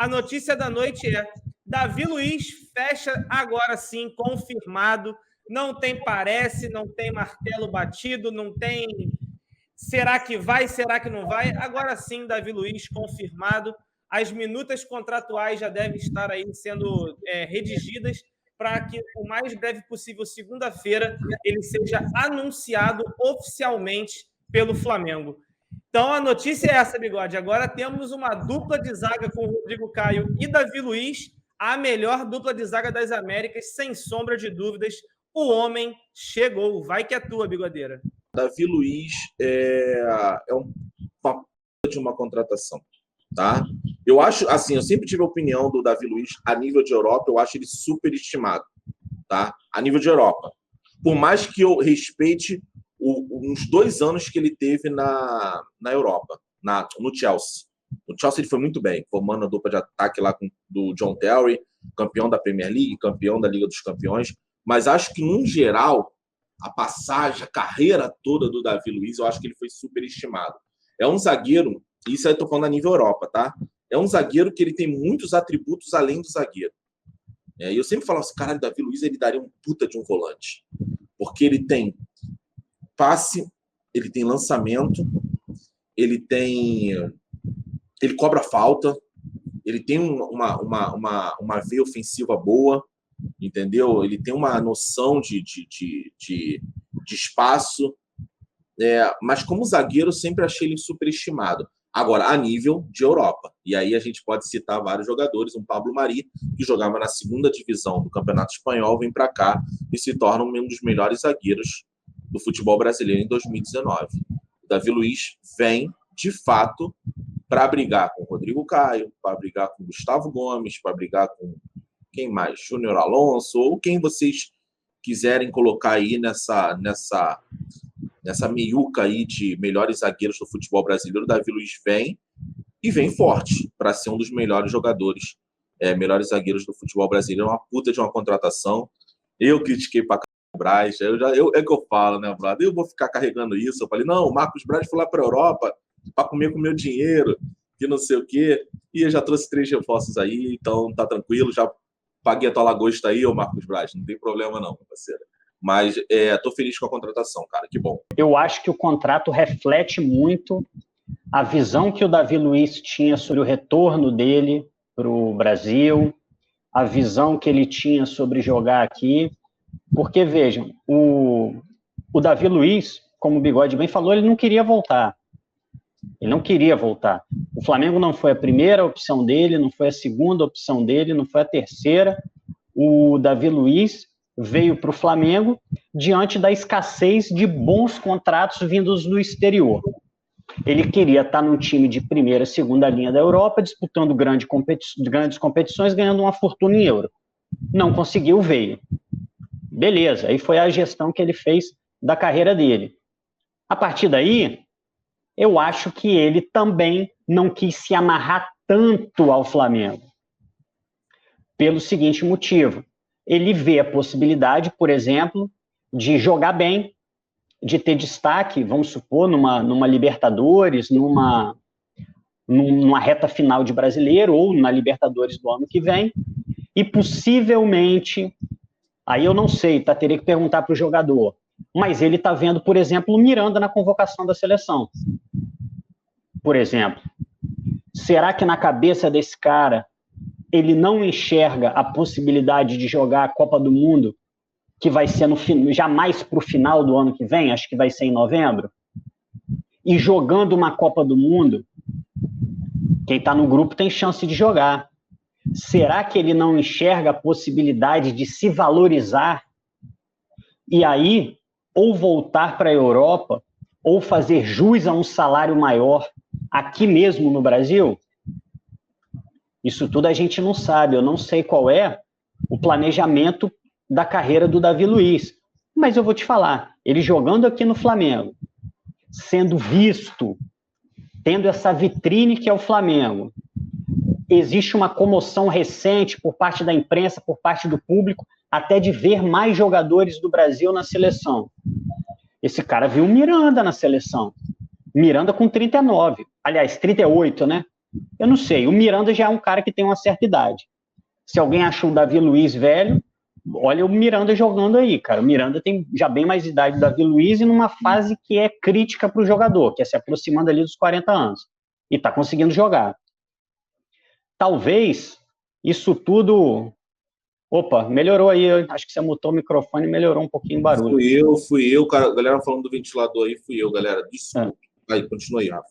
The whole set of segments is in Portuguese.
A notícia da noite é: Davi Luiz fecha agora sim, confirmado. Não tem parece, não tem martelo batido, não tem será que vai, será que não vai. Agora sim, Davi Luiz confirmado. As minutas contratuais já devem estar aí sendo redigidas para que o mais breve possível, segunda-feira, ele seja anunciado oficialmente pelo Flamengo. Então, a notícia é essa, Bigode. Agora temos uma dupla de zaga com Rodrigo Caio e Davi Luiz, a melhor dupla de zaga das Américas, sem sombra de dúvidas. O homem chegou. Vai que é tua, Bigodeira. Davi Luiz uma de uma contratação, tá? Eu acho, assim, eu sempre tive a opinião do Davi Luiz a nível de Europa, eu acho ele superestimado, tá? A nível de Europa. Por mais que eu respeite uns 2 anos que ele teve na Europa, no Chelsea. No Chelsea ele foi muito bem, formando a dupla de ataque lá do John Terry, campeão da Premier League, campeão da Liga dos Campeões, mas acho que, no geral, a passagem, a carreira toda do Davi Luiz, eu acho que ele foi superestimado. É um zagueiro, isso aí eu tô falando a nível Europa, tá? É um zagueiro que ele tem muitos atributos além do zagueiro. E eu sempre falo assim, caralho, Davi Luiz, ele daria um puta de um volante. Porque ele tem passe, ele tem lançamento, ele cobra falta, ele tem uma veia ofensiva boa, entendeu? Ele tem uma noção de espaço, mas como zagueiro eu sempre achei ele superestimado. Agora, a nível de Europa. E aí a gente pode citar vários jogadores. Um Pablo Mari, que jogava na 2ª divisão do Campeonato Espanhol, vem para cá e se torna um dos melhores zagueiros do futebol brasileiro em 2019. O Davi Luiz vem, de fato, para brigar com o Rodrigo Caio, para brigar com o Gustavo Gomes, para brigar com quem mais? Júnior Alonso, ou quem vocês quiserem colocar aí nessa meiuca aí de melhores zagueiros do futebol brasileiro. O Davi Luiz vem e vem forte para ser um dos melhores jogadores, melhores zagueiros do futebol brasileiro. É uma puta de uma contratação. Eu critiquei para Braz, é que eu falo, né, brother? Eu vou ficar carregando isso. Eu falei, não, o Marcos Braz foi lá para a Europa para comer com o meu dinheiro, que não sei o quê. E eu já trouxe 3 reforços aí, então tá tranquilo. Já paguei a tua lagosta aí, ô Marcos Braz. Não tem problema não, parceiro. Mas tô feliz com a contratação, cara. Que bom. Eu acho que o contrato reflete muito a visão que o Davi Luiz tinha sobre o retorno dele para o Brasil, a visão que ele tinha sobre jogar aqui. Porque, vejam, o Davi Luiz, como o Bigode bem falou, ele não queria voltar. Ele não queria voltar. O Flamengo não foi a primeira opção dele, não foi a segunda opção dele, não foi a terceira. O Davi Luiz veio para o Flamengo diante da escassez de bons contratos vindos do exterior. Ele queria estar num time de primeira, segunda linha da Europa, disputando grandes competições, ganhando uma fortuna em euro. Não conseguiu, veio. Beleza, aí foi a gestão que ele fez da carreira dele. A partir daí, eu acho que ele também não quis se amarrar tanto ao Flamengo. Pelo seguinte motivo. Ele vê a possibilidade, por exemplo, de jogar bem, de ter destaque, vamos supor, numa Libertadores, numa reta final de Brasileiro, ou na Libertadores do ano que vem, e possivelmente, aí eu não sei, teria que perguntar para o jogador, mas ele está vendo, por exemplo, o Miranda na convocação da seleção. Por exemplo, será que na cabeça desse cara ele não enxerga a possibilidade de jogar a Copa do Mundo, que vai ser jamais para o final do ano que vem, acho que vai ser em novembro? E jogando uma Copa do Mundo, quem está no grupo tem chance de jogar. Será que ele não enxerga a possibilidade de se valorizar e aí ou voltar para a Europa ou fazer jus a um salário maior aqui mesmo no Brasil? Isso tudo a gente não sabe. Eu não sei qual é o planejamento da carreira do Davi Luiz. Mas eu vou te falar, ele jogando aqui no Flamengo, sendo visto, tendo essa vitrine que é o Flamengo, existe uma comoção recente por parte da imprensa, por parte do público, até de ver mais jogadores do Brasil na seleção. Esse cara viu o Miranda na seleção. Miranda com 39. Aliás, 38, né? Eu não sei, o Miranda já é um cara que tem uma certa idade. Se alguém achou o Davi Luiz velho, olha o Miranda jogando aí, cara. O Miranda tem já bem mais idade do Davi Luiz e numa fase que é crítica para o jogador, que é se aproximando ali dos 40 anos. E está conseguindo jogar. Talvez isso tudo... Opa, melhorou aí. Acho que você mutou o microfone e melhorou um pouquinho o barulho. Fui eu, cara. A galera falando do ventilador aí, fui eu, galera. Desculpa. Aí, continua aí, Rafa.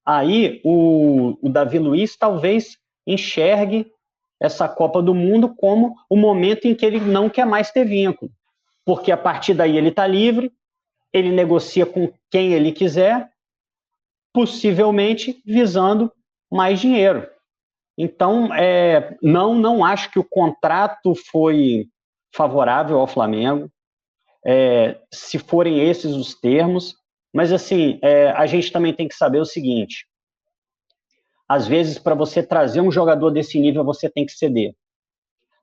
Aí o Davi Luiz talvez enxergue essa Copa do Mundo como o momento em que ele não quer mais ter vínculo. Porque a partir daí ele está livre, ele negocia com quem ele quiser, possivelmente visando mais dinheiro. Então, não acho que o contrato foi favorável ao Flamengo, se forem esses os termos, mas assim, a gente também tem que saber o seguinte, às vezes para você trazer um jogador desse nível, você tem que ceder.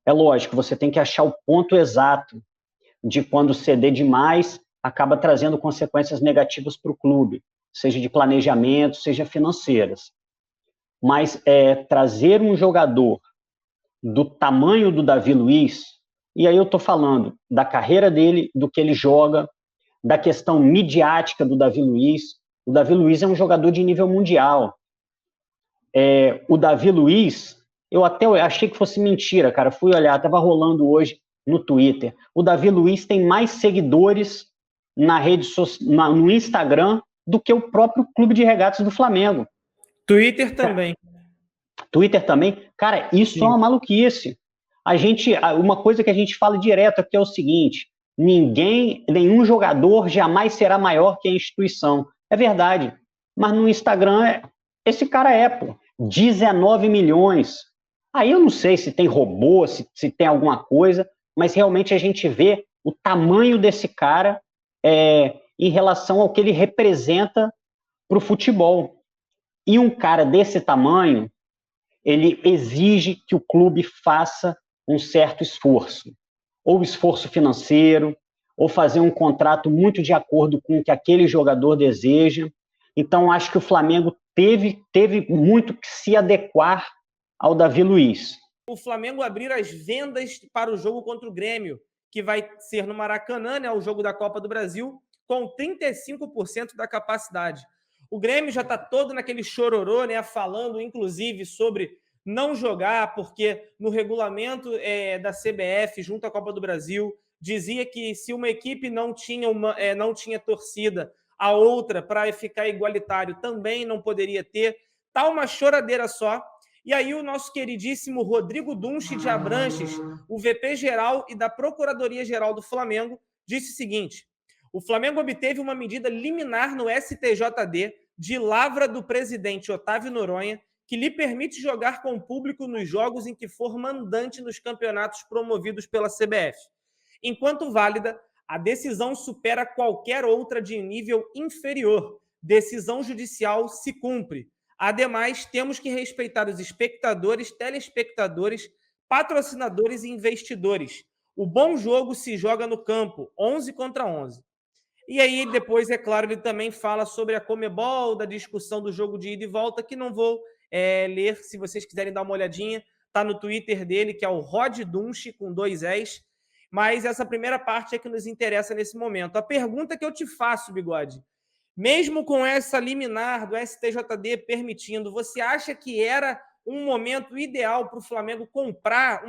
É lógico, você tem que achar o ponto exato de quando ceder demais, acaba trazendo consequências negativas para o clube, seja de planejamento, seja financeiras. Mas trazer um jogador do tamanho do Davi Luiz, e aí eu estou falando da carreira dele, do que ele joga, da questão midiática do Davi Luiz. O Davi Luiz é um jogador de nível mundial. O Davi Luiz, eu até achei que fosse mentira, cara, fui olhar, estava rolando hoje no Twitter. O Davi Luiz tem mais seguidores no Instagram do que o próprio Clube de Regatas do Flamengo. Twitter também. Twitter também. Cara, isso Sim. É uma maluquice. Uma coisa que a gente fala direto aqui é o seguinte, nenhum jogador jamais será maior que a instituição. É verdade. Mas no Instagram, esse cara pô, 19 milhões. Aí eu não sei se tem robô, se tem alguma coisa, mas realmente a gente vê o tamanho desse cara em relação ao que ele representa para o futebol. E um cara desse tamanho, ele exige que o clube faça um certo esforço, ou esforço financeiro, ou fazer um contrato muito de acordo com o que aquele jogador deseja. Então, acho que o Flamengo teve muito que se adequar ao Davi Luiz. O Flamengo abrir as vendas para o jogo contra o Grêmio, que vai ser no Maracanã, né, o jogo da Copa do Brasil, com 35% da capacidade. O Grêmio já está todo naquele chororô, né, falando, inclusive, sobre não jogar, porque no regulamento da CBF, junto à Copa do Brasil, dizia que se uma equipe não tinha torcida, a outra, para ficar igualitário, também não poderia ter. Tá uma choradeira só. E aí o nosso queridíssimo Rodrigo Dunche de Abranches, o VP-geral e da Procuradoria-Geral do Flamengo, disse o seguinte: o Flamengo obteve uma medida liminar no STJD de lavra do presidente Otávio Noronha, que lhe permite jogar com o público nos jogos em que for mandante nos campeonatos promovidos pela CBF. Enquanto válida, a decisão supera qualquer outra de nível inferior. Decisão judicial se cumpre. Ademais, temos que respeitar os espectadores, telespectadores, patrocinadores e investidores. O bom jogo se joga no campo, 11 contra 11. E aí, depois, é claro, ele também fala sobre a Conmebol, da discussão do jogo de ida e volta, que não vou ler, se vocês quiserem dar uma olhadinha, está no Twitter dele, que é o Rod Dunche, com 2 S. Mas essa primeira parte é que nos interessa nesse momento. A pergunta que eu te faço, Bigode, mesmo com essa liminar do STJD permitindo, você acha que era um momento ideal para o Flamengo comprar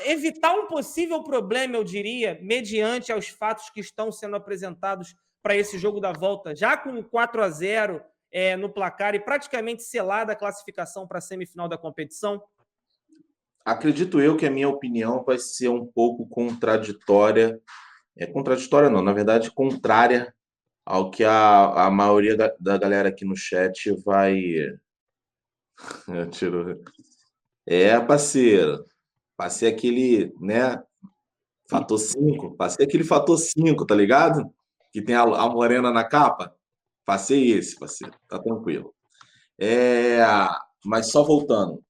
evitar um possível problema, eu diria, mediante aos fatos que estão sendo apresentados para esse jogo da volta, já com 4-0 no placar e praticamente selada a classificação para a semifinal da competição? Acredito eu que a minha opinião vai ser um pouco contraditória. Contraditória não, na verdade, contrária ao que a maioria da galera aqui no chat vai... Tirou. Parceiro. Passei aquele, né? Fator 5. Passei aquele fator 5, tá ligado? Que tem a morena na capa. Passei esse, parceiro. Tá tranquilo. Mas só voltando.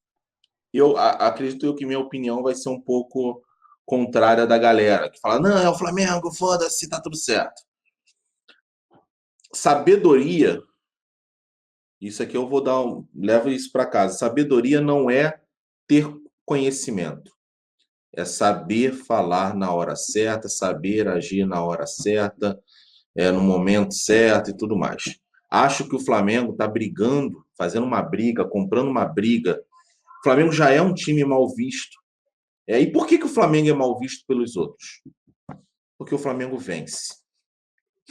Eu acredito que minha opinião vai ser um pouco contrária da galera, que fala, não, é o Flamengo, foda-se, tá tudo certo. Sabedoria Isso aqui eu vou levo isso para casa. Sabedoria não é ter conhecimento, é saber falar na hora certa, saber agir na hora certa, no momento certo e tudo mais. Acho que o Flamengo está brigando, fazendo uma briga, comprando uma briga. O Flamengo já é um time mal visto. E por que o Flamengo é mal visto pelos outros? Porque o Flamengo vence.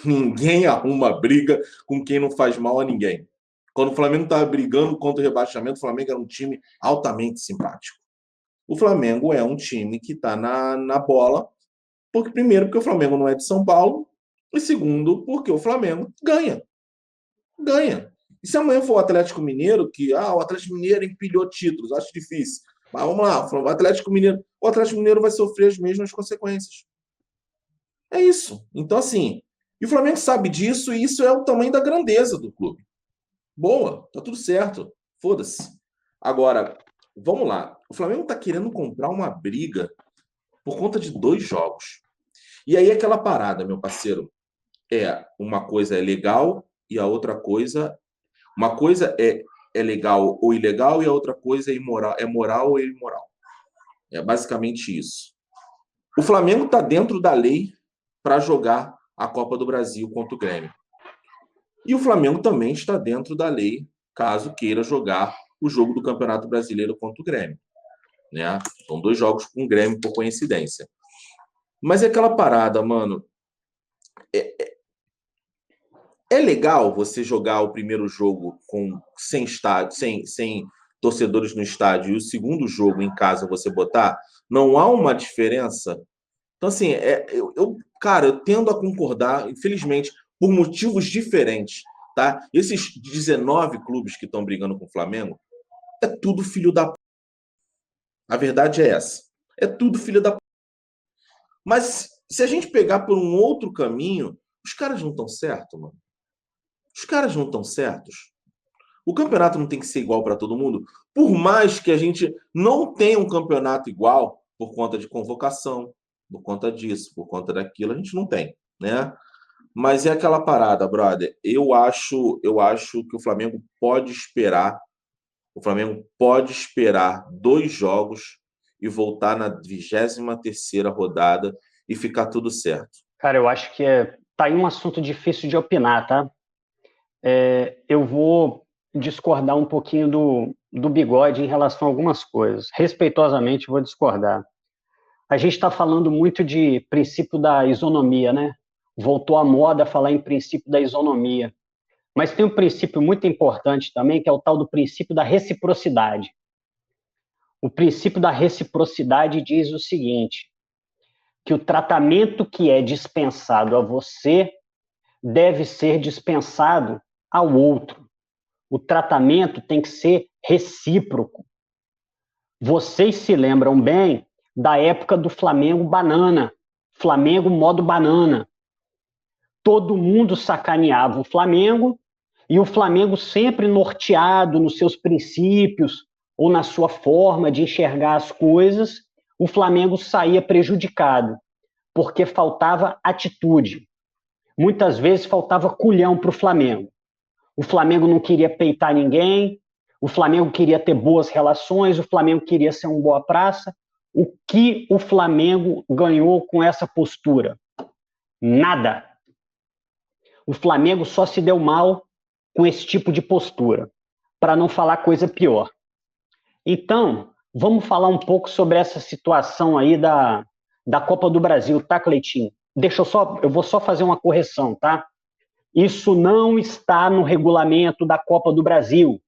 Ninguém arruma briga com quem não faz mal a ninguém. Quando o Flamengo estava brigando contra o rebaixamento, o Flamengo era um time altamente simpático. O Flamengo é um time que está na bola, primeiro, porque o Flamengo não é de São Paulo, e segundo, porque o Flamengo ganha. Ganha. E se amanhã for o Atlético Mineiro, o Atlético Mineiro empilhou títulos, acho difícil. Mas vamos lá, o Atlético Mineiro vai sofrer as mesmas consequências. É isso. Então, assim, e o Flamengo sabe disso, e isso é o tamanho da grandeza do clube. Boa, tá tudo certo. Foda-se. Agora, vamos lá. O Flamengo tá querendo comprar uma briga por conta de 2 jogos. E aí aquela parada, meu parceiro, uma coisa é legal e a outra coisa... Uma coisa é legal ou ilegal e a outra coisa é imoral, é moral ou imoral. É basicamente isso. O Flamengo tá dentro da lei para jogar a Copa do Brasil contra o Grêmio. E o Flamengo também está dentro da lei, caso queira jogar o jogo do Campeonato Brasileiro contra o Grêmio. Né? São 2 jogos com o Grêmio, por coincidência. Mas é aquela parada, mano. É legal você jogar o primeiro jogo sem estádio, sem torcedores no estádio, e o segundo jogo em casa você botar? Não há uma diferença? Então, assim, cara, eu tendo a concordar, infelizmente, por motivos diferentes, tá? Esses 19 clubes que estão brigando com o Flamengo, é tudo filho da p. A verdade é essa. É tudo filho da p. Mas se a gente pegar por um outro caminho, os caras não estão certos, mano. Os caras não estão certos. O campeonato não tem que ser igual para todo mundo. Por mais que a gente não tenha um campeonato igual, por conta de convocação, por conta disso, por conta daquilo, a gente não tem, né? Mas é aquela parada, brother. Eu acho que o Flamengo pode esperar. O Flamengo pode esperar 2 jogos e voltar na 23ª rodada e ficar tudo certo. Cara, eu acho que tá aí um assunto difícil de opinar, tá? Eu vou discordar um pouquinho do Bigode em relação a algumas coisas. Respeitosamente, vou discordar. A gente está falando muito de princípio da isonomia, né? Voltou à moda falar em princípio da isonomia. Mas tem um princípio muito importante também, que é o tal do princípio da reciprocidade. O princípio da reciprocidade diz o seguinte, que o tratamento que é dispensado a você deve ser dispensado ao outro. O tratamento tem que ser recíproco. Vocês se lembram bem da época do Flamengo banana, Flamengo modo banana. Todo mundo sacaneava o Flamengo e o Flamengo sempre norteado nos seus princípios ou na sua forma de enxergar as coisas, o Flamengo saía prejudicado, porque faltava atitude. Muitas vezes faltava culhão para o Flamengo. O Flamengo não queria peitar ninguém, o Flamengo queria ter boas relações, o Flamengo queria ser um boa praça. O que o Flamengo ganhou com essa postura? Nada. O Flamengo só se deu mal com esse tipo de postura, para não falar coisa pior. Então, vamos falar um pouco sobre essa situação aí da Copa do Brasil, tá, Cleitinho? Eu vou só fazer uma correção, tá? Isso não está no regulamento da Copa do Brasil.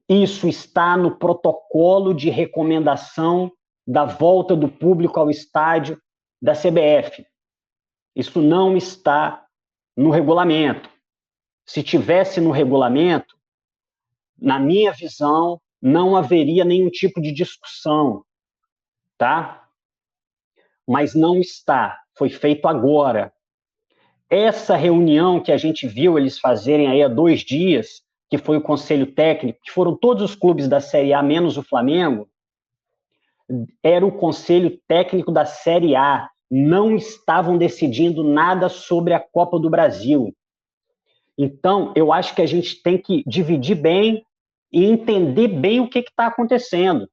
Isso está no protocolo de recomendação da volta do público ao estádio da CBF. Isso não está no regulamento. Se tivesse no regulamento, na minha visão, não haveria nenhum tipo de discussão, tá? Mas não está. Foi feito agora. Essa reunião que a gente viu eles fazerem aí há 2 dias, que foi o Conselho Técnico, que foram todos os clubes da Série A, menos o Flamengo, era o Conselho Técnico da Série A. Não estavam decidindo nada sobre a Copa do Brasil. Então, eu acho que a gente tem que dividir bem e entender bem o que está acontecendo.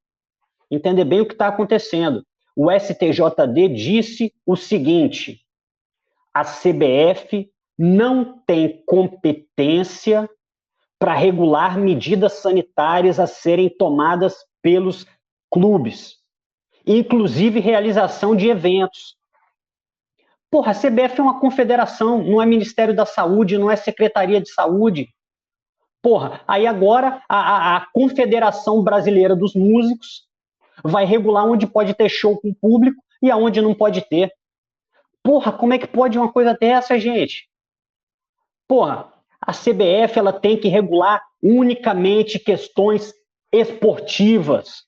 Entender bem o que está acontecendo. O STJD disse o seguinte: a CBF não tem competência para regular medidas sanitárias a serem tomadas pelos clubes, inclusive realização de eventos. Porra, a CBF é uma confederação, não é Ministério da Saúde, não é Secretaria de Saúde. Porra, aí agora a Confederação Brasileira dos Músicos vai regular onde pode ter show com público e aonde não pode ter. Porra, como é que pode uma coisa dessa, gente? Porra, a CBF ela tem que regular unicamente questões esportivas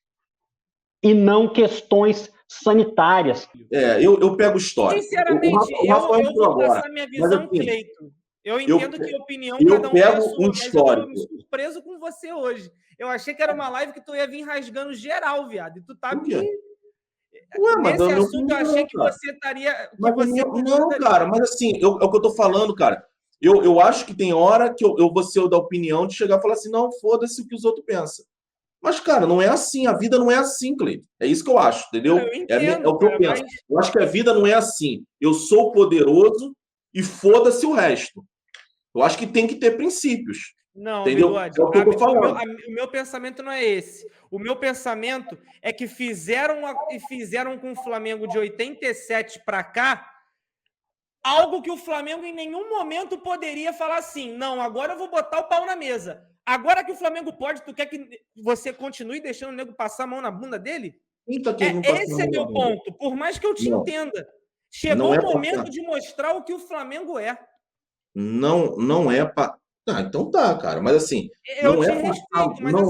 e não questões sanitárias. Eu pego história. Sinceramente, eu vou passar minha visão, Cleito. Eu entendo que opinião cada um tem a sua, mas eu tô surpreso com você hoje. Eu achei que era uma live que tu ia vir rasgando geral, viado. E tu tá aqui. Nesse assunto, eu achei que você estaria... Não, cara, mas assim, é o que eu tô falando, cara. Eu acho que tem hora que eu vou ser o da opinião de chegar e falar assim, não, foda-se o que os outros pensam. Mas, cara, não é assim. A vida não é assim, Cleiton. É isso que eu acho, entendeu? Eu entendo, é o que eu penso. Eu acho que a vida não é assim. Eu sou poderoso e foda-se o resto. Eu acho que tem que ter princípios. Não, entendeu? Bigode, é o que eu tô falando. O meu pensamento não é esse. O meu pensamento é que fizeram com o Flamengo de 87 para cá algo que o Flamengo em nenhum momento poderia falar assim, não, agora eu vou botar o pau na mesa. Agora que o Flamengo pode, tu quer que você continue deixando o nego passar a mão na bunda dele? Esse é meu ponto, por mais que eu te entenda. Chegou o momento de mostrar o que o Flamengo é. Não é para... então tá, cara. Mas assim, não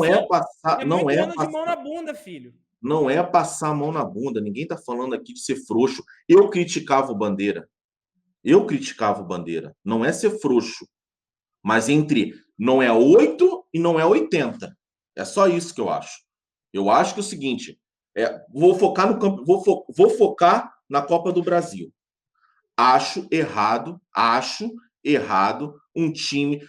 é passar de mão na bunda, filho. Não é passar a mão na bunda. Ninguém tá falando aqui de ser frouxo. Eu criticava o Bandeira. Não é ser frouxo. Mas entre não é 8 e não é 80. É só isso que eu acho. Eu acho que é o seguinte, vou focar no campo, vou focar na Copa do Brasil. Acho errado um time...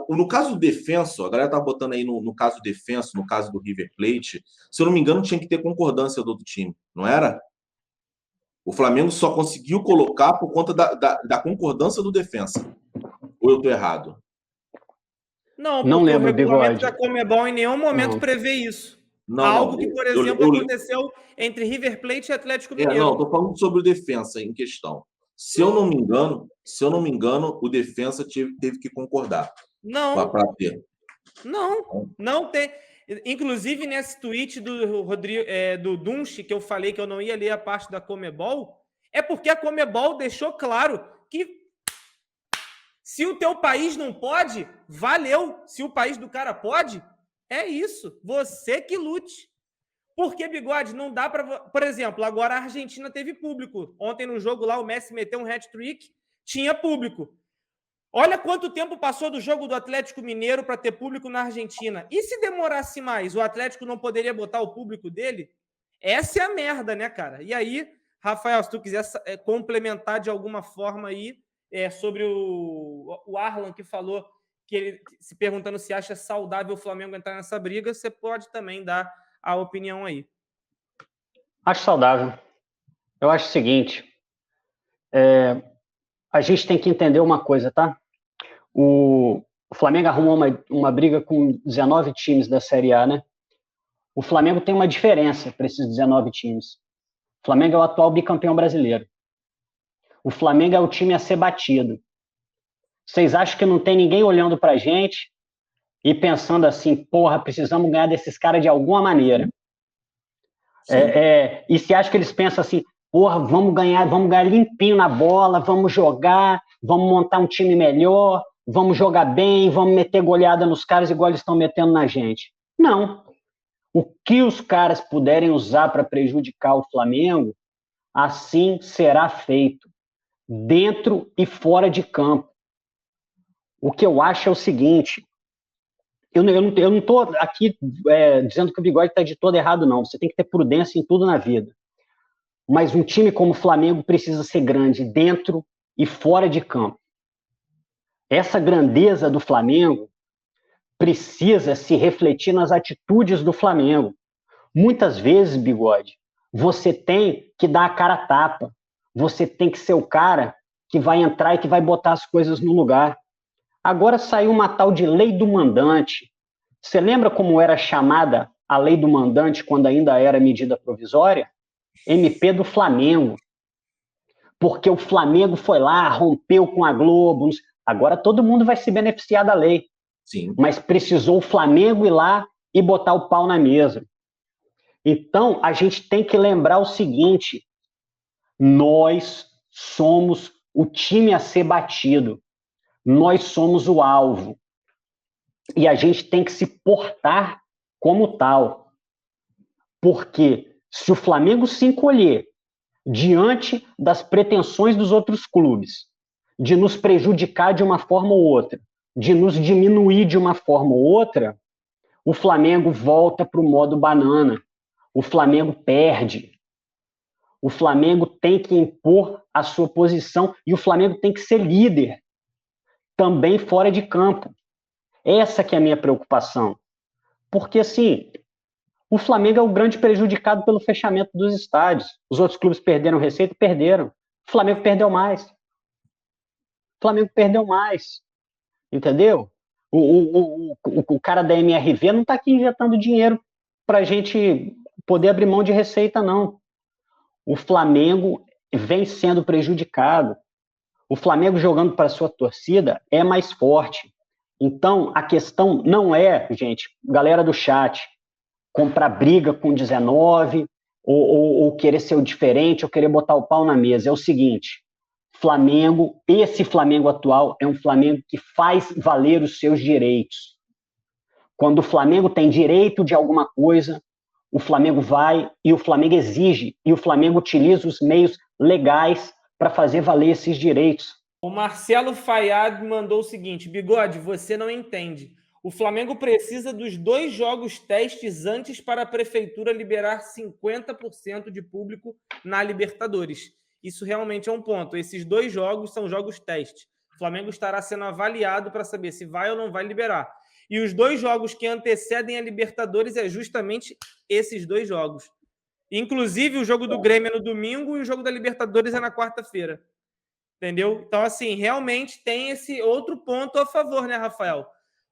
no caso do Defensa, a galera tá botando aí no caso do Defensa, no caso do River Plate, se eu não me engano, tinha que ter concordância do outro time, não era? O Flamengo só conseguiu colocar por conta da concordância do Defensa. Ou eu tô errado? Não lembro, o regulamento da Conmebol em nenhum momento prevê isso. Algo que, por exemplo, aconteceu entre River Plate e Atlético Mineiro. Não, tô falando sobre o Defensa em questão. Se eu não me engano, o Defensa teve que concordar. Para ter. Não tem. Inclusive, nesse tweet do Rodrigo, do Dunche, que eu falei que eu não ia ler a parte da Conmebol, é porque a Conmebol deixou claro que se o teu país não pode, valeu. Se o país do cara pode, é isso. Você que lute. Porque, Bigode, não dá para... Por exemplo, agora a Argentina teve público. Ontem no jogo lá, o Messi meteu um hat-trick, tinha público. Olha quanto tempo passou do jogo do Atlético Mineiro para ter público na Argentina. E se demorasse mais, o Atlético não poderia botar o público dele? Essa é a merda, né, cara? E aí, Rafael, se tu quiser complementar de alguma forma aí sobre o Arlan, que falou que ele se perguntando se acha saudável o Flamengo entrar nessa briga, você pode também dar a opinião aí. Acho saudável. Eu acho o seguinte, a gente tem que entender uma coisa, tá? O Flamengo arrumou uma briga com 19 times da Série A, né? O Flamengo tem uma diferença para esses 19 times. O Flamengo é o atual bicampeão brasileiro. O Flamengo é o time a ser batido. Vocês acham que não tem ninguém olhando pra gente e pensando assim, porra, precisamos ganhar desses caras de alguma maneira? E se acha que eles pensam assim, porra, vamos ganhar limpinho na bola, vamos jogar, vamos montar um time melhor, vamos jogar bem, vamos meter goleada nos caras igual eles estão metendo na gente. Não. O que os caras puderem usar para prejudicar o Flamengo, assim será feito, dentro e fora de campo. O que eu acho é o seguinte, eu não estou aqui dizendo que o Bigode está de todo errado, não. Você tem que ter prudência em tudo na vida. Mas um time como o Flamengo precisa ser grande dentro e fora de campo. essa grandeza do Flamengo precisa se refletir nas atitudes do Flamengo. Muitas vezes, Bigode, você tem que dar a cara a tapa. Você tem que ser o cara que vai entrar e que vai botar as coisas no lugar. Agora saiu uma tal de lei do mandante. Você lembra como era chamada a lei do mandante quando ainda era medida provisória? MP do Flamengo. Porque o Flamengo foi lá, rompeu com a Globo. Agora todo mundo vai se beneficiar da lei. Sim. Mas precisou o Flamengo ir lá e botar o pau na mesa. Então, a gente tem que lembrar o seguinte: nós somos o time a ser batido. Nós somos o alvo. E a gente tem que se portar como tal. Porque se o Flamengo se encolher diante das pretensões dos outros clubes, de nos prejudicar de uma forma ou outra, de nos diminuir de uma forma ou outra, o Flamengo volta para o modo banana. O Flamengo perde. O Flamengo tem que impor a sua posição e o Flamengo tem que ser líder, também fora de campo. Essa que é a minha preocupação. Porque, assim, o Flamengo é o grande prejudicado pelo fechamento dos estádios. Os outros clubes perderam receita? Perderam. O Flamengo perdeu mais. O Flamengo perdeu mais. Entendeu? O cara da MRV não está aqui injetando dinheiro para a gente poder abrir mão de receita, não. O Flamengo vem sendo prejudicado. O Flamengo jogando para a sua torcida é mais forte. Então, a questão não é, gente, galera do chat, comprar briga com 19, ou querer ser o diferente, ou querer botar o pau na mesa. É o seguinte: Flamengo, esse Flamengo atual é um Flamengo que faz valer os seus direitos. Quando o Flamengo tem direito de alguma coisa, o Flamengo vai e o Flamengo exige, e o Flamengo utiliza os meios legais para fazer valer esses direitos. O Marcelo Fayad mandou o seguinte: Bigode, você não entende. O Flamengo precisa dos 2 jogos testes antes para a prefeitura liberar 50% de público na Libertadores. Isso realmente é um ponto. Esses 2 jogos são jogos teste. O Flamengo estará sendo avaliado para saber se vai ou não vai liberar. E os 2 jogos que antecedem a Libertadores é justamente esses 2 jogos. Inclusive, o jogo do Grêmio é no domingo e o jogo da Libertadores é na quarta-feira. Entendeu? Então, assim, realmente tem esse outro ponto a favor, né, Rafael?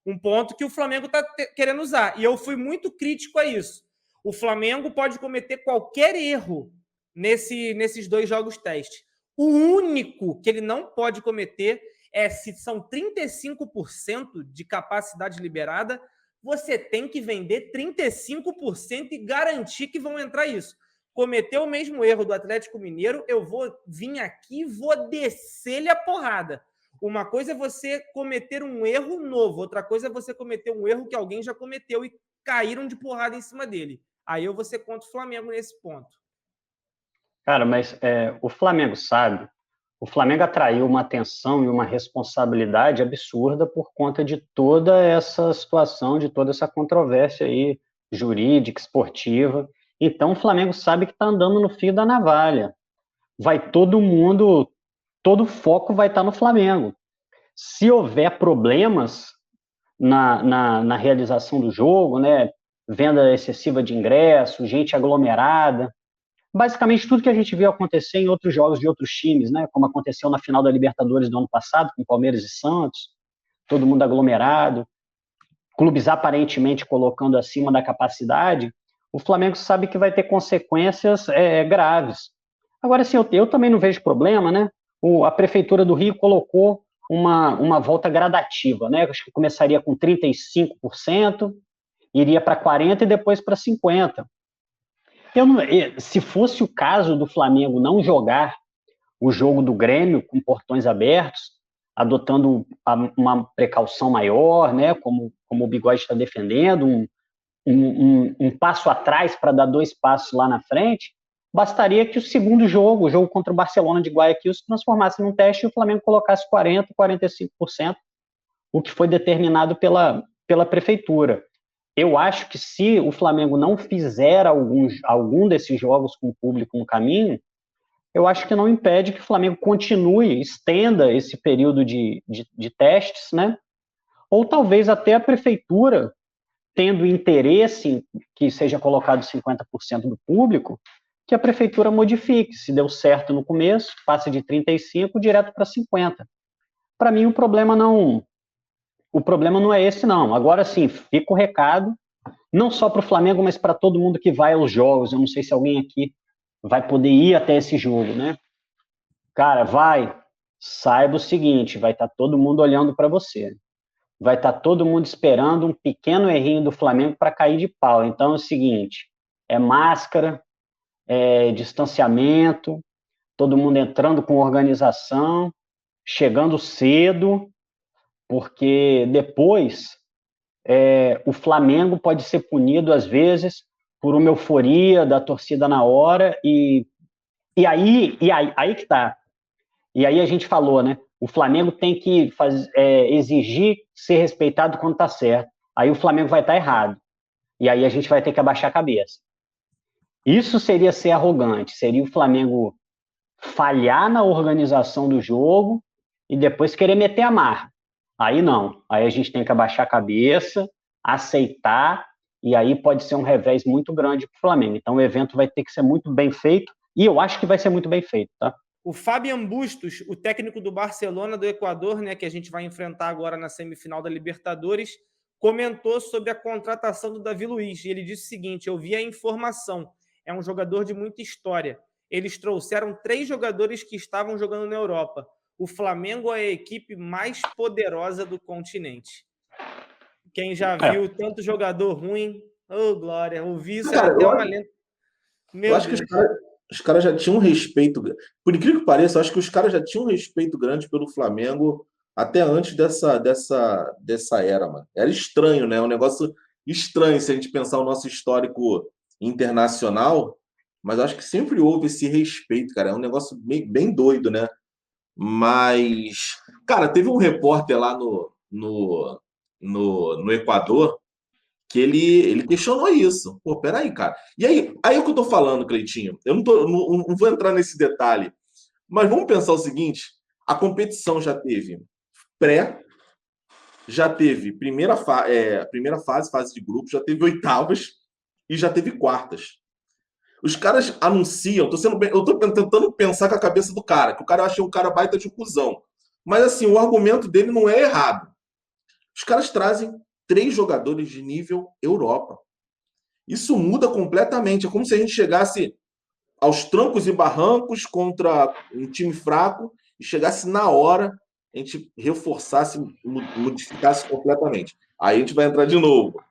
Um ponto que o Flamengo está querendo usar. E eu fui muito crítico a isso. O Flamengo pode cometer qualquer erro nesses 2 jogos teste. O único que ele não pode cometer é, se são 35% de capacidade liberada, você tem que vender 35% e garantir que vão entrar isso. Cometeu o mesmo erro do Atlético Mineiro, eu vou vir aqui e vou descer-lhe a porrada. Uma coisa é você cometer um erro novo, outra coisa é você cometer um erro que alguém já cometeu e caíram de porrada em cima dele. Aí eu vou ser contra o Flamengo nesse ponto. Cara, mas o Flamengo sabe, o Flamengo atraiu uma atenção e uma responsabilidade absurda por conta de toda essa situação, de toda essa controvérsia aí, jurídica, esportiva. Então o Flamengo sabe que está andando no fio da navalha. Vai todo mundo, todo o foco vai estar no Flamengo. Se houver problemas na realização do jogo, né, venda excessiva de ingressos, gente aglomerada, basicamente tudo que a gente viu acontecer em outros jogos de outros times, né, como aconteceu na final da Libertadores do ano passado, com Palmeiras e Santos, todo mundo aglomerado, clubes aparentemente colocando acima da capacidade, o Flamengo sabe que vai ter consequências graves. Agora, assim, eu também não vejo problema, né? A Prefeitura do Rio colocou uma volta gradativa, né? Acho que começaria com 35%, iria para 40% e depois para 50%. Se fosse o caso do Flamengo não jogar o jogo do Grêmio com portões abertos, adotando uma precaução maior, né? Como o Bigode está defendendo, um passo atrás para dar 2 passos lá na frente, bastaria que o segundo jogo, o jogo contra o Barcelona de Guayaquil, se transformasse num teste e o Flamengo colocasse 40%, 45%, o que foi determinado pela Prefeitura. Eu acho que se o Flamengo não fizer algum desses jogos com o público no caminho, eu acho que não impede que o Flamengo continue, estenda esse período de testes, né? Ou talvez até a prefeitura, tendo interesse em que seja colocado 50% do público, que a prefeitura modifique. Se deu certo no começo, passe de 35% direto para 50%. Para mim, o problema não é esse, não. Agora sim, fica o recado, não só para o Flamengo, mas para todo mundo que vai aos jogos. Eu não sei se alguém aqui vai poder ir até esse jogo, né? Cara, saiba o seguinte, vai estar todo mundo olhando para você. Vai estar todo mundo esperando um pequeno errinho do Flamengo para cair de pau. Então é o seguinte, é máscara, é distanciamento, todo mundo entrando com organização, chegando cedo, porque depois o Flamengo pode ser punido, às vezes, por uma euforia da torcida na hora, e aí que tá. E aí a gente falou, né? O Flamengo tem que exigir ser respeitado quando tá certo. Aí o Flamengo vai estar errado. E aí a gente vai ter que abaixar a cabeça. Isso seria ser arrogante, seria o Flamengo falhar na organização do jogo e depois querer meter a marra. Aí não, aí a gente tem que abaixar a cabeça, aceitar, e aí pode ser um revés muito grande para o Flamengo. Então o evento vai ter que ser muito bem feito, e eu acho que vai ser muito bem feito, tá? O Fabian Bustos, o técnico do Barcelona do Equador, né, que a gente vai enfrentar agora na semifinal da Libertadores, comentou sobre a contratação do Davi Luiz. E ele disse o seguinte: eu vi a informação, é um jogador de muita história. Eles trouxeram 3 jogadores que estavam jogando na Europa. O Flamengo é a equipe mais poderosa do continente. Quem já viu tanto jogador ruim, ô glória, ouvi isso, era até uma lenda. Eu acho que os caras já tinham um respeito. Por incrível que pareça, eu acho que os caras já tinham um respeito grande pelo Flamengo até antes dessa era, mano. Era estranho, né? Um negócio estranho se a gente pensar o nosso histórico internacional, mas acho que sempre houve esse respeito, cara. É um negócio bem doido, né? Mas, cara, teve um repórter lá no Equador que ele questionou isso. Pô, peraí, cara. E aí o que eu tô falando, Cleitinho, eu não vou entrar nesse detalhe, mas vamos pensar o seguinte: a competição já teve pré, já teve primeira fase, fase de grupo, já teve oitavas e já teve quartas. Os caras anunciam, eu tô tentando pensar com a cabeça do cara, que o cara achou um cara baita de cuzão. Mas assim, o argumento dele não é errado. Os caras trazem 3 jogadores de nível Europa. Isso muda completamente. É como se a gente chegasse aos trancos e barrancos contra um time fraco e chegasse na hora, a gente reforçasse, modificasse completamente. Aí a gente vai entrar de novo.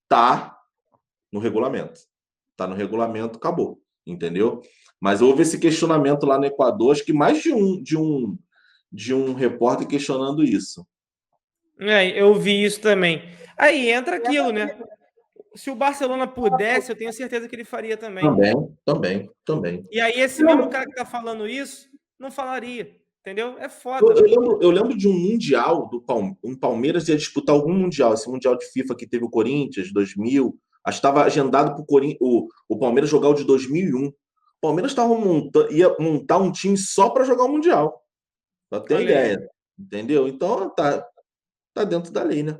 Tá no regulamento. Tá no regulamento, acabou. Entendeu? Mas houve esse questionamento lá no Equador, acho que mais de um repórter questionando isso. Eu vi isso também. Aí entra aquilo, né? Se o Barcelona pudesse, eu tenho certeza que ele faria também. Também. E aí esse mesmo cara que tá falando isso, não falaria, entendeu? É foda. Eu lembro de um Mundial, um Palmeiras ia disputar algum Mundial, esse Mundial de FIFA que teve o Corinthians, 2000, acho que estava agendado para o Palmeiras jogar o de 2001. O Palmeiras ia montar um time só para jogar o Mundial. Pra ter ideia. Entendeu? Então tá dentro da lei, né?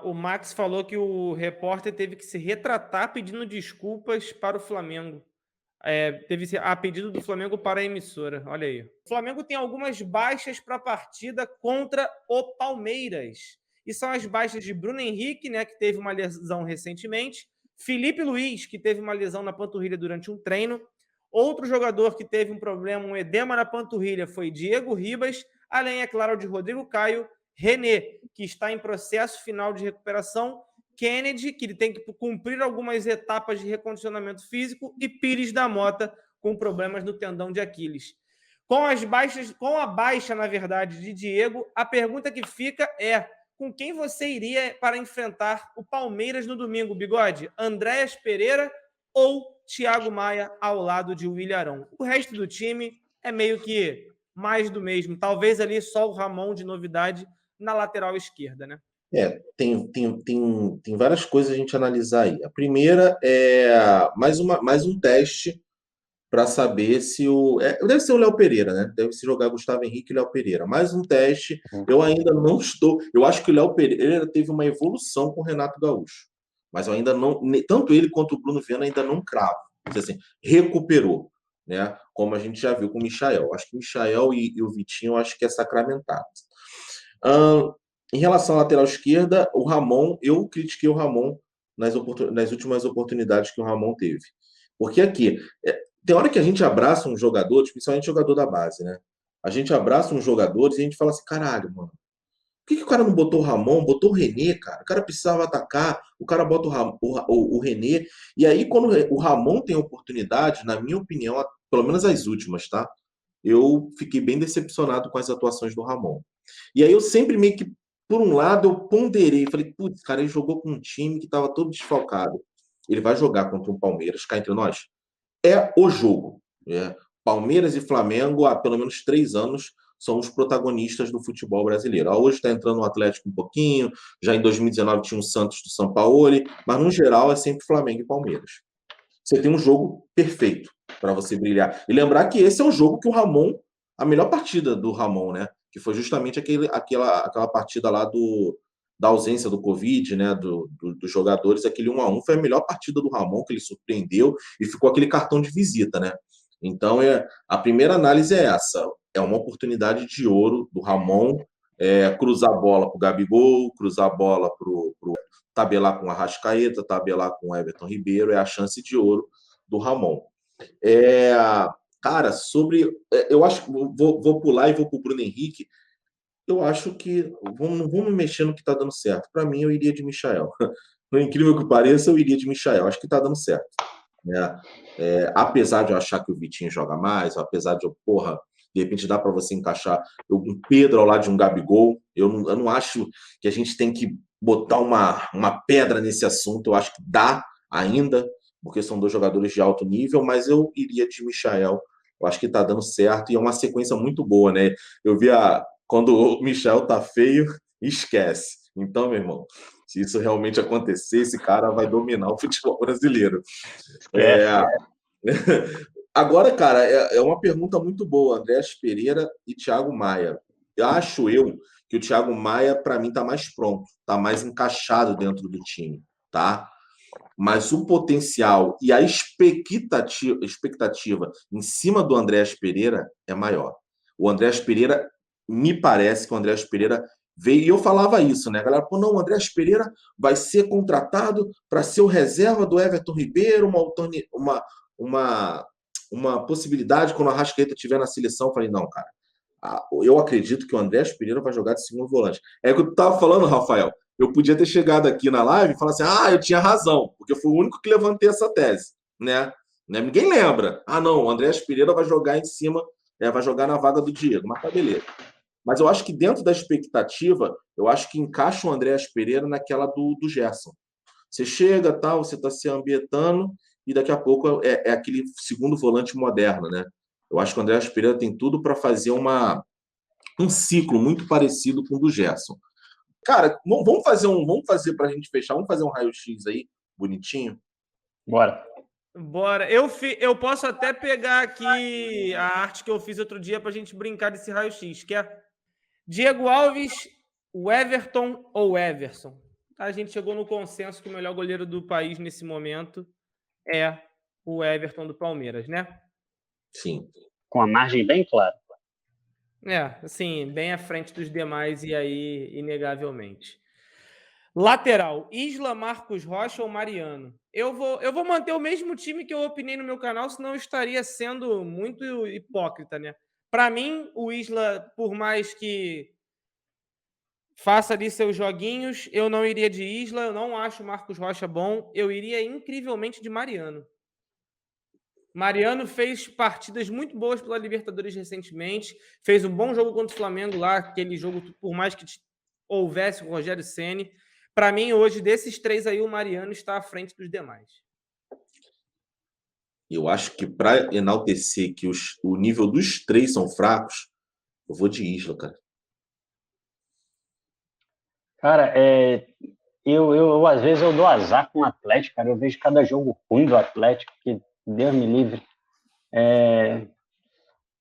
O Max falou que o repórter teve que se retratar pedindo desculpas para o Flamengo. Teve a pedido do Flamengo para a emissora. Olha aí. O Flamengo tem algumas baixas para a partida contra o Palmeiras. E são as baixas de Bruno Henrique, né, que teve uma lesão recentemente. Felipe Luiz, que teve uma lesão na panturrilha durante um treino. Outro jogador que teve um problema, um edema na panturrilha, foi Diego Ribas. Além, é claro, de Rodrigo Caio, René, que está em processo final de recuperação, Kennedy, que ele tem que cumprir algumas etapas de recondicionamento físico, e Pires da Mota, com problemas no tendão de Aquiles. Com a baixa, na verdade, de Diego, a pergunta que fica é: com quem você iria para enfrentar o Palmeiras no domingo, Bigode? Andréas Pereira ou Thiago Maia ao lado de Willian Arão? O resto do time é meio que mais do mesmo. Talvez ali só o Ramon de novidade na lateral esquerda, né? Tem várias coisas a gente analisar aí. A primeira é mais um teste para saber se o... deve ser o Léo Pereira, né? Deve se jogar Gustavo Henrique e Léo Pereira. Mais um teste. Eu ainda não estou... Eu acho que o Léo Pereira teve uma evolução com o Renato Gaúcho. Mas eu ainda não... Tanto ele quanto o Bruno Viana ainda não cravo. Assim, recuperou, né? Como a gente já viu com o Michael. Acho que o Michael e o Vitinho, eu acho que é sacramentado. Em relação à lateral esquerda, o Ramon, eu critiquei o Ramon nas últimas oportunidades que o Ramon teve. Porque aqui, tem hora que a gente abraça um jogador, principalmente jogador da base, né? A gente abraça uns jogadores e a gente fala assim, caralho, mano, por que o cara não botou o Ramon, botou o René, cara? O cara precisava atacar, o cara bota o René. E aí, quando o Ramon tem oportunidade, na minha opinião, pelo menos as últimas, tá? Eu fiquei bem decepcionado com as atuações do Ramon. E aí eu sempre meio que, por um lado, eu ponderei, falei, putz, cara, ele jogou com um time que estava todo desfalcado. Ele vai jogar contra o Palmeiras, cá entre nós. É o jogo. Palmeiras e Flamengo, há pelo menos 3 anos, são os protagonistas do futebol brasileiro. Hoje está entrando o Atlético um pouquinho, já em 2019 tinha o Santos do Sampaoli, mas no geral é sempre Flamengo e Palmeiras. Você tem um jogo perfeito para você brilhar. E lembrar que esse é um jogo que o Ramon, a melhor partida do Ramon, né? Que foi justamente aquela partida lá da ausência do Covid, né? Dos jogadores, aquele 1-1 foi a melhor partida do Ramon, que ele surpreendeu e ficou aquele cartão de visita, né? Então, a primeira análise é essa. É uma oportunidade de ouro do Ramon cruzar a bola para o Gabigol, cruzar a bola para o tabelar com o Arrascaeta, tabelar com o Everton Ribeiro, é a chance de ouro do Ramon. Cara, eu acho que vou pular e vou para o Bruno Henrique. Eu acho que não vamos mexer no que está dando certo. Para mim, eu iria de Michael. Por incrível que pareça, eu iria de Michael. Acho que está dando certo. Né? Apesar de eu achar que o Vitinho joga mais, apesar de de repente dá para você encaixar um Pedro ao lado de um Gabigol. Eu não acho que a gente tem que botar uma pedra nesse assunto. Eu acho que dá ainda, porque são 2 jogadores de alto nível, mas eu iria de Michael. Eu acho que está dando certo e é uma sequência muito boa, né? Eu vi quando o Michael tá feio, esquece. Então, meu irmão, se isso realmente acontecer, esse cara vai dominar o futebol brasileiro. Agora, cara, é uma pergunta muito boa. Andréas Pereira e Thiago Maia. Acho eu que o Thiago Maia, para mim, está mais pronto, está mais encaixado dentro do time, tá? Mas o potencial e a expectativa em cima do Andréas Pereira é maior. O Andréas Pereira, me parece que o Andréas Pereira veio, e eu falava isso, né? A galera, não, o Andréas Pereira vai ser contratado para ser o reserva do Everton Ribeiro, uma possibilidade quando o Arrascaeta estiver na seleção. Eu falei, não, cara, eu acredito que o Andréas Pereira vai jogar de segundo volante. É o que eu estava falando, Rafael. Eu podia ter chegado aqui na live e falar assim, eu tinha razão, porque eu fui o único que levantei essa tese, né? Ninguém lembra. Não, o Andréas Pereira vai jogar em cima, vai jogar na vaga do Diego, mas tá beleza. Mas eu acho que dentro da expectativa, eu acho que encaixa o Andréas Pereira naquela do Gerson. Você chega, tal, você está se ambientando e daqui a pouco é aquele segundo volante moderno, né? Eu acho que o Andréas Pereira tem tudo para fazer um ciclo muito parecido com o do Gerson. Cara, vamos fazer para a gente fechar, vamos fazer um raio-x aí, bonitinho? Bora. Eu posso até pegar aqui a arte que eu fiz outro dia para a gente brincar desse raio-x, que é Diego Alves, o Everton ou Everson. A gente chegou no consenso que o melhor goleiro do país nesse momento é o Everton do Palmeiras, né? Sim. Com a margem bem clara. Assim, bem à frente dos demais e aí, inegavelmente. Lateral, Isla, Marcos Rocha ou Mariano? Eu vou manter o mesmo time que eu opinei no meu canal, senão eu estaria sendo muito hipócrita, né? Para mim, o Isla, por mais que faça ali seus joguinhos, eu não iria de Isla, eu não acho o Marcos Rocha bom, eu iria incrivelmente de Mariano. Mariano fez partidas muito boas pela Libertadores recentemente, fez um bom jogo contra o Flamengo lá, aquele jogo, por mais que houvesse o Rogério Ceni. Para mim, hoje, desses 3 aí, o Mariano está à frente dos demais. Eu acho que para enaltecer que o nível dos 3 são fracos, eu vou de Isla, cara. Cara, eu às vezes eu dou azar com o Atlético, cara. Eu vejo cada jogo ruim do Atlético, que Deus me livre.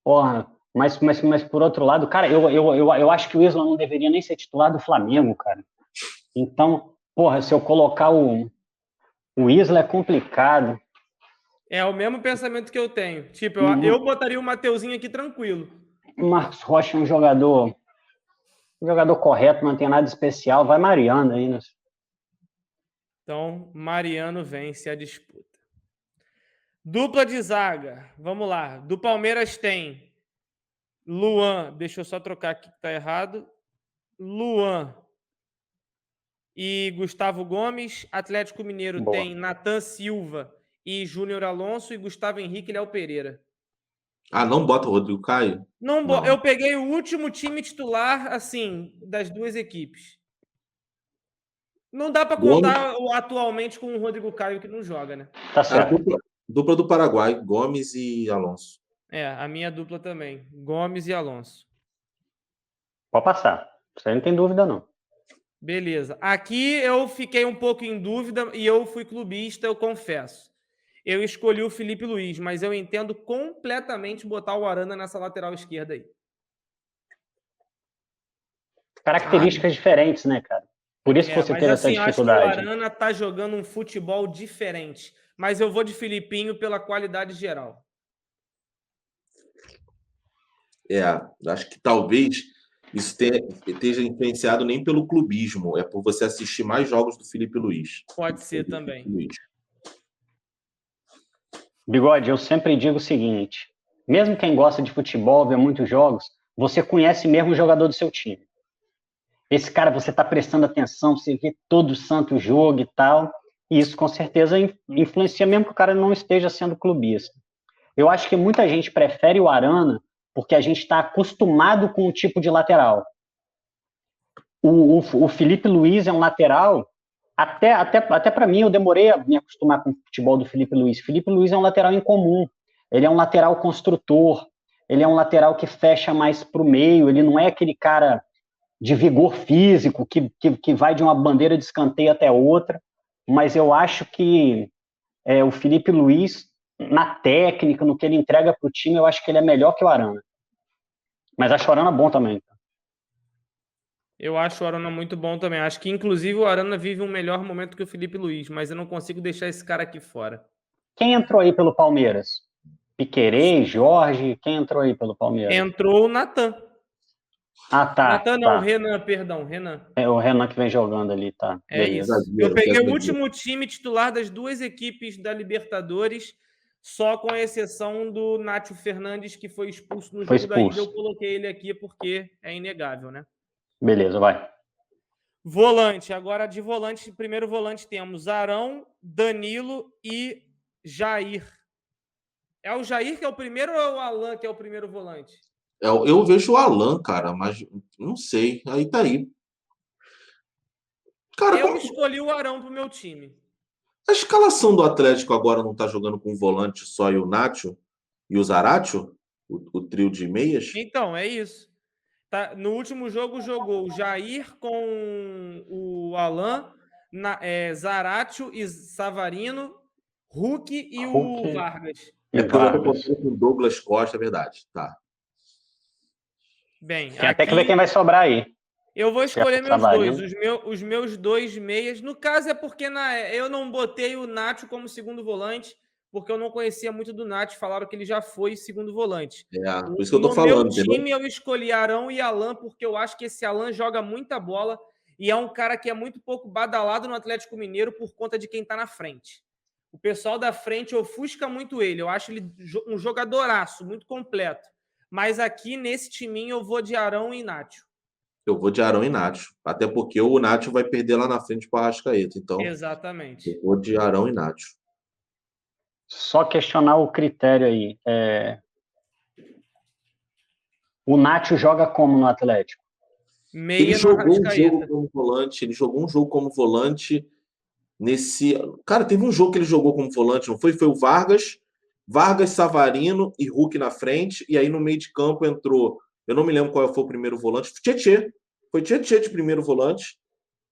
Porra, mas por outro lado, cara, eu acho que o Isla não deveria nem ser titular do Flamengo, cara. Então, porra, se eu colocar o Isla é complicado. É o mesmo pensamento que eu tenho. Tipo, eu botaria o Mateuzinho aqui tranquilo. O Marcos Rocha é um jogador correto, não tem nada especial. Vai Mariano aí, né? Então, Mariano vence a disputa. Dupla de zaga. Vamos lá. Do Palmeiras tem Luan. Deixa eu só trocar aqui que tá errado. Luan e Gustavo Gomes. Atlético Mineiro Boa. tem Natan Silva e Júnior Alonso. E Gustavo Henrique e Léo Pereira. Ah, não bota o Rodrigo Caio? Não. Eu peguei o último time titular, assim, das duas equipes. Não dá para contar atualmente com o Rodrigo Caio que não joga, né? Tá certo. Dupla do Paraguai, Gomes e Alonso. A minha dupla também. Gomes e Alonso. Pode passar. Você não tem dúvida, não. Beleza. Aqui eu fiquei um pouco em dúvida e eu fui clubista, eu confesso. Eu escolhi o Felipe Luiz, mas eu entendo completamente botar o Arana nessa lateral esquerda aí. Características diferentes, né, cara? Por isso que você teve essa dificuldade. Eu acho que o Arana tá jogando um futebol diferente. Mas eu vou de Filipinho pela qualidade geral. Acho que talvez isso esteja influenciado nem pelo clubismo, é por você assistir mais jogos do Felipe Luiz. Pode ser também. Bigode, eu sempre digo o seguinte, mesmo quem gosta de futebol, vê muitos jogos, você conhece mesmo o jogador do seu time. Esse cara, você está prestando atenção, você vê todo santo jogo e tal, e isso com certeza influencia mesmo que o cara não esteja sendo clubista. Eu acho que muita gente prefere o Arana porque a gente está acostumado com o tipo de lateral. O Felipe Luiz é um lateral, até para mim, eu demorei a me acostumar com o futebol do Felipe Luiz. Felipe Luiz é um lateral incomum, ele é um lateral construtor, ele é um lateral que fecha mais para o meio, ele não é aquele cara de vigor físico que vai de uma bandeira de escanteio até outra, mas eu acho que o Felipe Luiz, na técnica, no que ele entrega para o time, eu acho que ele é melhor que o Arana. Mas acho o Arana bom também. Eu acho o Arana muito bom também. Acho que, inclusive, o Arana vive um melhor momento que o Felipe Luiz, mas eu não consigo deixar esse cara aqui fora. Quem entrou aí pelo Palmeiras? Piquerez, Jorge? Quem entrou aí pelo Palmeiras? Entrou o Natan. Ah, tá. Natan não, Renan, perdão, Renan. É o Renan que vem jogando ali, tá. Beleza. Isso. Eu peguei o último time titular das duas equipes da Libertadores, só com a exceção do Nátio Fernandes, que foi expulso no jogo da ida. Eu coloquei ele aqui porque é inegável, né? Beleza, vai. Volante. Agora, de volante, primeiro volante temos Arão, Danilo e Jair. É o Jair que é o primeiro ou é o Alan que é o primeiro volante? Eu vejo o Alan, cara, mas não sei. Aí tá aí. Cara, eu escolhi o Arão pro meu time. A escalação do Atlético agora não tá jogando com o volante só e o Nacho e o Zaratio? O trio de meias? Então, é isso. Tá, no último jogo jogou o Jair com o Alan, Zaratio e Savarino, Hulk e o Vargas. Com o Douglas Costa, é verdade. Tá. Bem, tem até que ver quem vai sobrar aí. Eu vou escolher meus dois. Os meus dois meias. No caso é porque eu não botei o Nacho como segundo volante, porque eu não conhecia muito do Nacho. Falaram que ele já foi segundo volante. Por isso que eu tô falando. No meu time eu escolhi Arão e Alan, porque eu acho que esse Alan joga muita bola e é um cara que é muito pouco badalado no Atlético Mineiro por conta de quem tá na frente. O pessoal da frente ofusca muito ele. Eu acho ele um jogadoraço, muito completo. Mas aqui, nesse timinho, eu vou de Arão e Nacho. Eu vou de Arão e Nacho. Até porque o Nacho vai perder lá na frente para o Arrascaeta. Então, exatamente. Eu vou de Arão e Nacho. Só questionar o critério aí. O Nacho joga como no Atlético? Ele jogou um jogo como volante. Ele jogou um jogo como volante nesse... Cara, teve um jogo que ele jogou como volante, não foi? Foi o Vargas, Savarino e Hulk na frente. E aí no meio de campo entrou... Eu não me lembro qual foi o primeiro volante. Tietê. Foi Tietê de primeiro volante.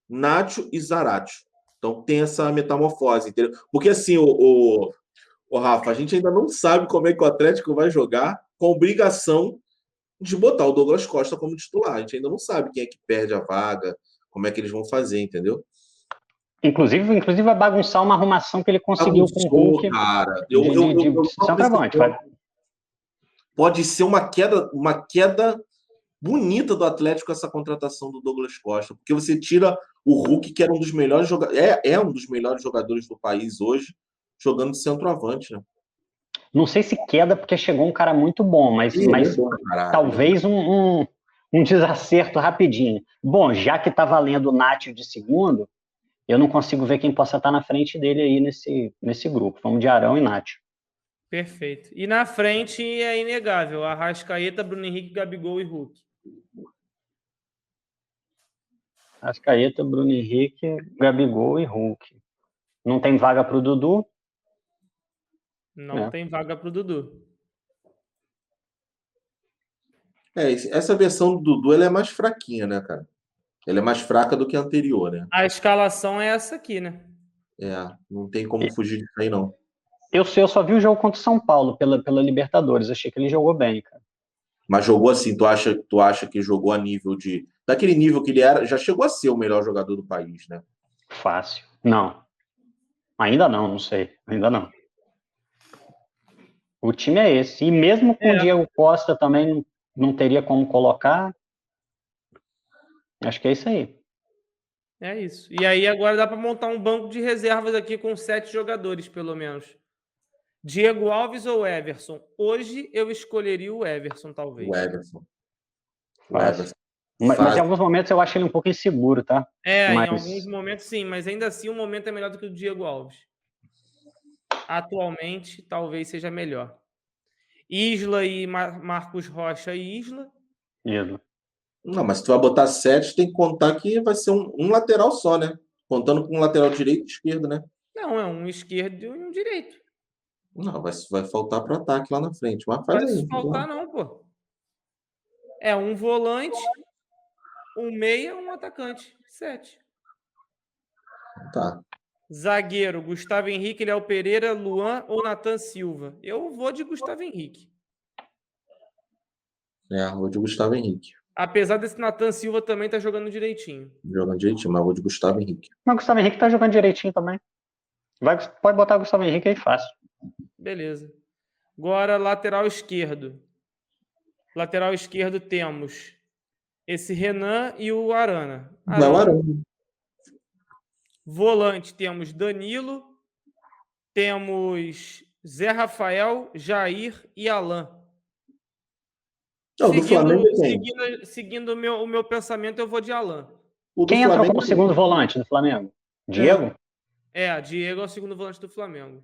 Nacho e Zaratio. Então tem essa metamorfose. Entendeu? Porque assim, o Ô, Rafa, a gente ainda não sabe como é que o Atlético vai jogar com a obrigação de botar o Douglas Costa como titular. A gente ainda não sabe quem é que perde a vaga, como é que eles vão fazer, entendeu? Inclusive vai bagunçar uma arrumação que ele conseguiu com o Bagunçou, Hulk cara. de centroavante. Pode ser uma queda bonita do Atlético essa contratação do Douglas Costa, porque você tira o Hulk, que era um dos melhores jogadores, é um dos melhores jogadores do país hoje, jogando de centroavante, né? Não sei se queda porque chegou um cara muito bom, mas Bom, talvez um desacerto rapidinho. Bom, já que tá valendo o Nacho de segundo, eu não consigo ver quem possa estar na frente dele aí nesse grupo. Vamos de Arão e Nacho. Perfeito. E na frente é inegável. Arrascaeta, Bruno Henrique, Gabigol e Hulk. Arrascaeta, Bruno Henrique, Gabigol e Hulk. Não tem vaga para o Dudu? Não tem vaga para o Dudu. Essa versão do Dudu ela é mais fraquinha, né, cara? Ela é mais fraca do que a anterior, né? A escalação é essa aqui, né? Não tem como fugir disso aí, não. Eu só vi o jogo contra o São Paulo pela Libertadores. Achei que ele jogou bem, cara. Mas jogou assim, tu acha que jogou a nível de... Daquele nível que ele era, já chegou a ser o melhor jogador do país, né? Fácil. Não. Ainda não sei. Ainda não. O time é esse. E mesmo com o Diego Costa também não teria como colocar. Acho que é isso aí. É isso. E aí agora dá para montar um banco de reservas aqui com 7 jogadores, pelo menos. Diego Alves ou Everson? Hoje eu escolheria o Everson, talvez. O Everson. Mas em alguns momentos eu acho ele um pouco inseguro, tá? Em alguns momentos sim, mas ainda assim o momento é melhor do que o Diego Alves. Atualmente, talvez seja melhor. Isla e Marcos Rocha e Isla. Não, mas se tu vai botar 7, tem que contar que vai ser um lateral só, né? Contando com um lateral direito e esquerdo, né? Não, é um esquerdo e um direito. Não, vai faltar para ataque lá na frente. Mas faz aí. Não vai faltar não, pô. É um volante, um meia, um atacante. 7. Tá. Zagueiro, Gustavo Henrique, Léo Pereira, Luan ou Nathan Silva? Eu vou de Gustavo Henrique. Vou de Gustavo Henrique. Apesar desse Nathan Silva também tá jogando direitinho. Jogando direitinho, mas vou de Gustavo Henrique. Mas o Gustavo Henrique tá jogando direitinho também. Pode botar o Gustavo Henrique aí fácil. Beleza. Agora, lateral esquerdo. Lateral esquerdo temos esse Renan e o Arana. Arana. Volante temos Danilo, temos Zé Rafael, Jair e Alan. Não, do Flamengo tem. Seguindo o meu pensamento, eu vou de Alan. Quem entrou como segundo volante do Flamengo? Diego? Diego é o segundo volante do Flamengo.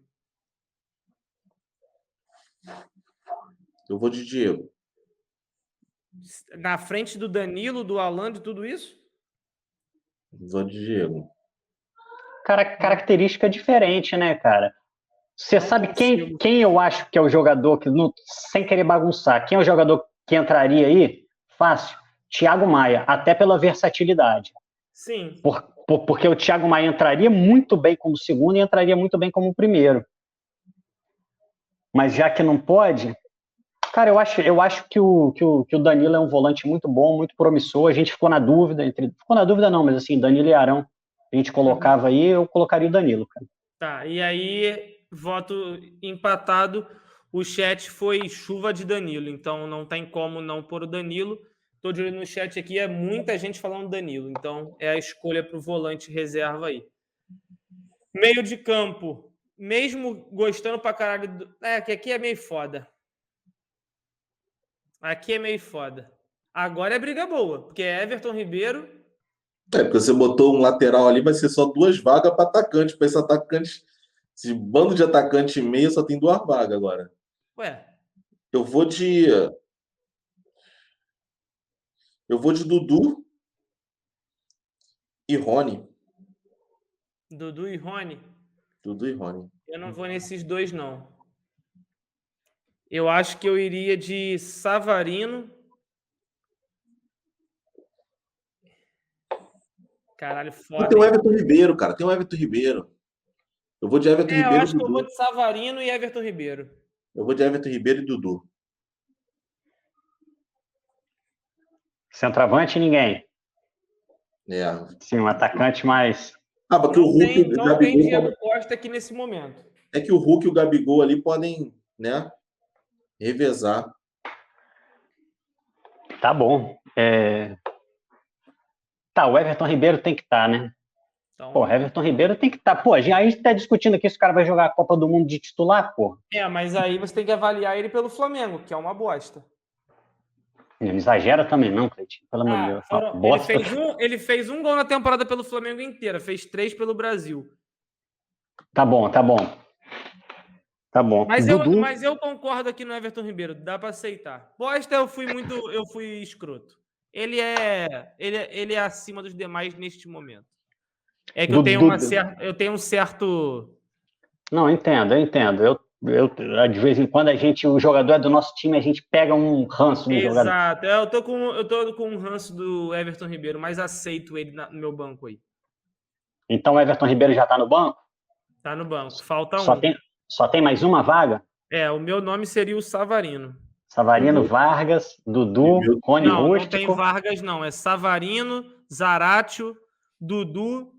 Eu vou de Diego. Na frente do Danilo, do Alan, de tudo isso? Vou de Diego. Característica diferente, né, cara? Você sabe quem eu acho que é o jogador que, sem querer bagunçar, quem é o jogador que entraria aí? Fácil. Thiago Maia, até pela versatilidade. Sim. Porque o Thiago Maia entraria muito bem como segundo e entraria muito bem como primeiro. Mas já que não pode, cara, eu acho que o Danilo é um volante muito bom, muito promissor. A gente ficou na dúvida ficou na dúvida não, mas assim, Danilo e Arão, a gente colocava aí, eu colocaria o Danilo, cara. Tá, e aí, voto empatado, o chat foi chuva de Danilo, então não tem como não pôr o Danilo. Tô de olho no chat aqui, é muita gente falando Danilo, então é a escolha para o volante reserva aí. Meio de campo, mesmo gostando pra caralho... que aqui é meio foda. Aqui é meio foda. Agora é briga boa, porque é Everton Ribeiro... Porque você botou um lateral ali, vai ser só 2 vagas para atacante. Para esse atacante, esse bando de atacante e meio, só tem 2 vagas agora. Eu vou de Dudu e Rony. Dudu e Rony? Dudu e Rony. Eu não vou nesses 2, não. Eu acho que eu iria de Savarino. Caralho, foda. Tem o Everton Ribeiro, cara. Tem o Everton Ribeiro. Eu vou de Everton Eu Ribeiro e acho que eu vou Dudu. de Savarino e Everton Ribeiro. Eu vou de Everton Ribeiro e Dudu. Centroavante, ninguém. É. Sim, um atacante mais... Porque o Hulk e o Não tem Gabigol... Diego Costa aqui nesse momento. É que o Hulk e o Gabigol ali podem, né, revezar. Tá bom. Tá, o Everton Ribeiro tem que estar, né? Então, Pô, Everton Ribeiro tem que estar. Pô, a gente tá discutindo aqui se o cara vai jogar a Copa do Mundo de titular, pô. mas aí você tem que avaliar ele pelo Flamengo, que é uma bosta. Não exagera também não, Cleitinho, pelo amor de Deus. Bosta. Ele fez um gol na temporada pelo Flamengo inteira, fez 3 pelo Brasil. Tá bom. Dudu... Mas eu concordo aqui no Everton Ribeiro, dá para aceitar. Bosta, eu fui escroto. Ele é acima dos demais neste momento. É que eu tenho um certo... Não, eu entendo. De vez em quando o jogador é do nosso time, a gente pega um ranço do jogador. Exato. Eu tô com um ranço do Everton Ribeiro, mas aceito ele no meu banco aí. Então o Everton Ribeiro já tá no banco? Tá no banco. Falta Só tem mais uma vaga? O meu nome seria o Savarino. Savarino, Vargas, Dudu, Rony Rústico. Não tem Vargas, não. É Savarino, Zaratio, Dudu,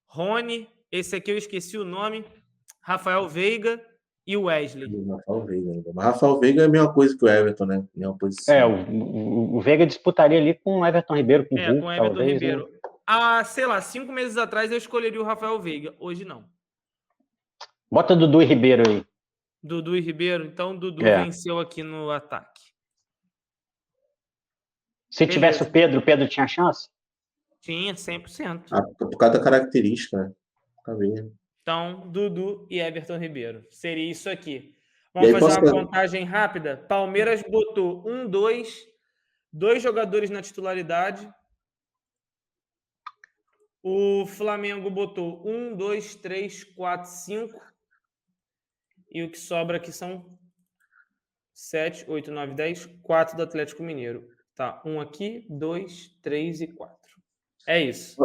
Rony, esse aqui eu esqueci o nome, Rafael Veiga e o Wesley. Rafael Veiga ainda. Mas Rafael Veiga é a mesma coisa que o Everton, né? Mesma posição. O Veiga disputaria ali com o Everton Ribeiro, com o Hulk, com o Everton talvez, Ribeiro. né? Sei lá, 5 meses atrás eu escolheria o Rafael Veiga. Hoje não. Bota Dudu e Ribeiro aí. Dudu e Ribeiro? Então Dudu venceu aqui no ataque. Se tivesse o Pedro tinha chance? Tinha, 100%. Por causa da característica, né? Tá vendo? Então, Dudu e Everton Ribeiro. Seria isso aqui. Vamos fazer uma contagem rápida? Palmeiras botou 2 jogadores na titularidade. O Flamengo botou 1, 2, 3, 4, 5. E o que sobra aqui são 7, 8, 9, 10. 4 do Atlético Mineiro. Tá, 1 aqui, 2, 3 e 4. É isso.